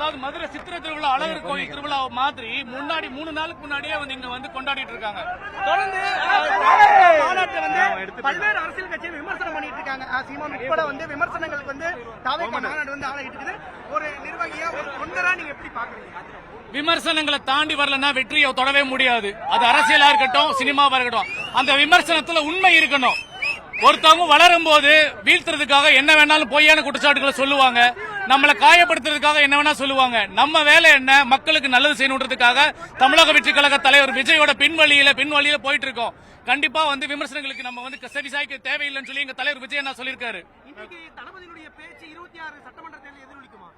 அதாவது மதுரை சித்திரை திருவிழா அழகர் கோயில் திருவிழா மாதிரி முன்னாடி 3 நாளுக்கு முன்னாடியே வந்து இங்க வந்து கொண்டாடிட்டு இருக்காங்க. தொடர்ந்து மாநாட்டை வந்து பல்வேறு அரசியல் கட்சியை விமர்சனம் பண்ணிட்டு இருக்காங்க. சீமான் உட்பட வந்து விமர்சனங்களுக்கு வந்து தாவேகா மாநாடு வந்து ஆளாகிட்டு இருக்குது. ஒரு நிர்வாகியா ஒரு தொண்டரா நீங்க எப்படி பாக்குறீங்க? விமர்சனங்களை தாண்டி வரலன்னா வெற்றியை தொடவே முடியாது. அது அரசியலா இருக்கட்டும், சினிமாவா இருக்கட்டும், அந்த விமர்சனத்துல உண்மை இருக்கணும். ஒருத்தவங்க வளரும் போது வீழ்த்துறதுக்காக என்ன வேணாலும் பொய்யான குற்றச்சாட்டுகளை சொல்லுவாங்க, நம்மளை காயப்படுத்துறதுக்காக என்ன வேணா சொல்லுவாங்க. நம்ம வேலை என்ன, மக்களுக்கு நல்லது செய்யணுன்றதுக்காக தமிழக வெற்றி கழக தலைவர் விஜயோட பின்வழியில போயிட்டு இருக்கோம். கண்டிப்பா வந்து விமர்சனங்களுக்கு நம்ம வந்து சரிசாய்க்க தேவையில்லைன்னு சொல்லி எங்க தலைவர் விஜய் என்ன சொல்லியிருக்காரு. தளபதியுடைய பேச்சு 26 சட்டமன்ற தேர்தல் எதிரொலிக்குமா?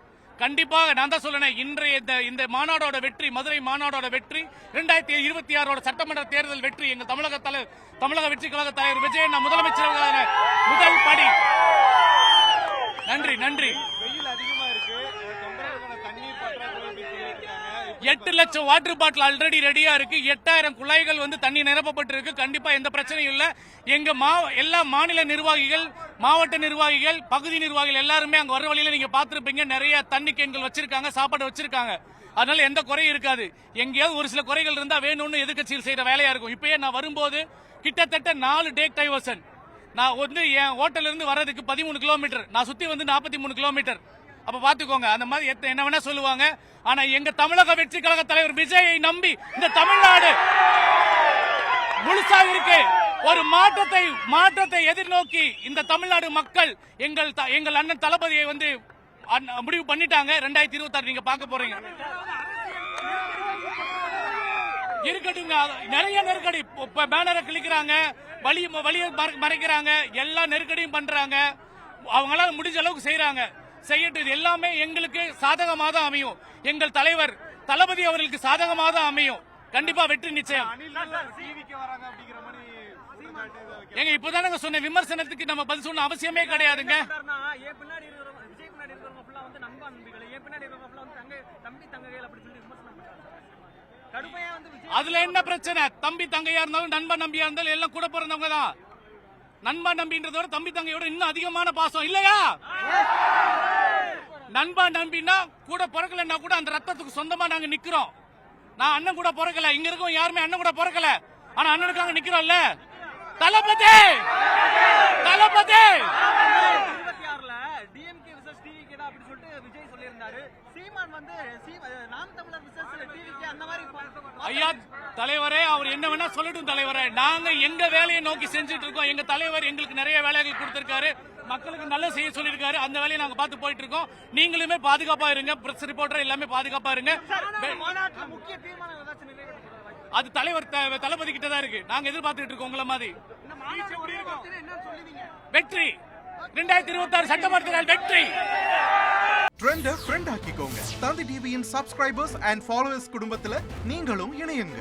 கண்டிப்பாக நான் தான் சொல்றேன். இன்றைய இந்த மாநாடோட வெற்றி, மதுரை மாநாடோட வெற்றி, 2026 சட்டமன்ற தேர்தல் வெற்றி எங்க தமிழக வெற்றி கழக தலைவர் விஜய் முதலமைச்சர் முதல் படி. நன்றி நன்றி. 8 லட்சம் வாட்டர் பாட்டில் ஆல்ரெடி ரெடியா இருக்கு. 8000 குழாய்கள் வந்து தண்ணி நிரப்பப்பட்டிருக்கு. கண்டிப்பா எந்த பிரச்சனையும் இல்ல. எங்க எல்லா மாநில நிர்வாகிகள், மாவட்ட நிர்வாகிகள், பகுதி நிர்வாகிகள் எல்லாருமே அங்க வர வழியில நீங்க பாத்துருப்பீங்க. நிறைய தண்ணி கேன்கள் வச்சிருக்காங்க, சாப்பாடு வச்சிருக்காங்க. அதனால எந்த குறையும் இருக்காது. எங்கேயாவது ஒரு சில குறைகள் இருந்தா வேணும்னு எதிர்க்கட்சியில் செய்யற வேலையா இருக்கும். இப்பயே நான் வரும்போது கிட்டத்தட்ட 4 டேக் டைவர்ஷன். நான் வந்து என் ஹோட்டல் இருந்து வர்றதுக்கு 13 கிலோமீட்டர், நான் சுத்தி வந்து 43 கிலோமீட்டர். அப்ப பாத்துக்கோங்க, அந்த மாதிரி என்ன வேணா சொல்லுவாங்க. ஆனா எங்க தமிழக வெற்றி கழக தலைவர் விஜயை நம்பி இந்த தமிழ்நாடு முழுசாக இருக்கு. ஒரு மாற்றத்தை எதிர்நோக்கி இந்த தமிழ்நாடு மக்கள் எங்கள் அண்ணன் தளபதியை வந்து முடிவு பண்ணிட்டாங்க. 2026 நீங்க பார்க்க போறீங்க. இருக்கட்டுங்க, நிறைய நெருக்கடி. பேனரை கிழிக்கிறாங்க, வழியை மறைக்கிறாங்க, எல்லா நெருக்கடியும் பண்றாங்க. அவங்களால முடிஞ்ச அளவுக்கு செய்யறாங்க. செய்யட்டு எல்லாமே எங்களுக்கு சாதகமாக தான் அமையும். எங்கள் தலைவர் தளபதி அவர்களுக்கு சாதகமாக தான் அமையும். கண்டிப்பா வெற்றி நிச்சயம். எங்க இப்பதானங்க சொன்ன விமர்சனத்துக்கு நம்ம பதில் சொன்ன அவசியமே கிடையாதுங்க. அதுல என்ன பிரச்சனை? தம்பி தங்கையா இருந்தாலும் நண்பன் நம்பியா இருந்தாலும் எல்லாம் கூட பிறந்தவங்க தான். நண்பன் நம்பின்றதோட தம்பி தங்கையோட இன்னும் அதிகமான பாசம் இல்லையா? நண்பா நம்பினா கூட பிறக்கலன்னா கூட அந்த ரத்தத்துக்கு சொந்தமா நாங்க நிக்கிறோம். நான் அண்ணன் கூட பிறக்கல, இங்க இருக்கோம் யாருமே அண்ணன் கூட பிறக்கல, ஆனா அண்ணனுக்காக நிக்கிறோம்ல. தளபதி 26ல டிஎம்கே வெர்சஸ் டிவிகே தான் அப்படி சொல்லிட்டு விஜய் சொல்லியிருந்தாரு. சீமான் வந்து நாம் தமிழர் வெர்சஸ் டிவிகே அந்த மாதிரி. ஐயா தலைவரே, அவர் என்ன வேணா சொல்லட்டும் தலைவரே. நாங்க எங்க வேலையை நோக்கி செஞ்சுட்டு இருக்கோம். எங்க தலைவர் எங்களுக்கு நிறைய வேலைகள் கொடுத்திருக்காரு, மக்களுக்கு நல்ல செய்ய சொல்லியிருக்காரு. அந்த வேலையை நாங்க பார்த்து போயிட்டு இருக்கோம். நீங்களுமே பாதுகாப்பா இருங்க, பிரஸ் ரிப்போர்ட்டர் எல்லாமே பாதுகாப்பா இருங்க. அது தலைவர் தளபதி கிட்ட தான் இருக்கு. நாங்க எதிர்பார்த்துட்டு இருக்கோம் உங்களை மாதிரி. வெற்றி 2026 சட்டமன்ற தேர்தல் வெற்றி. ட்ரெண்ட ஃப்ரெண்ட் ஆக்கிக்கோங்க. தந்தி டிவியின் சப்ஸ்கிரைபர்ஸ் அண்ட் ஃபாலோவர்ஸ் குடும்பத்துல நீங்களும் இணையுங்க.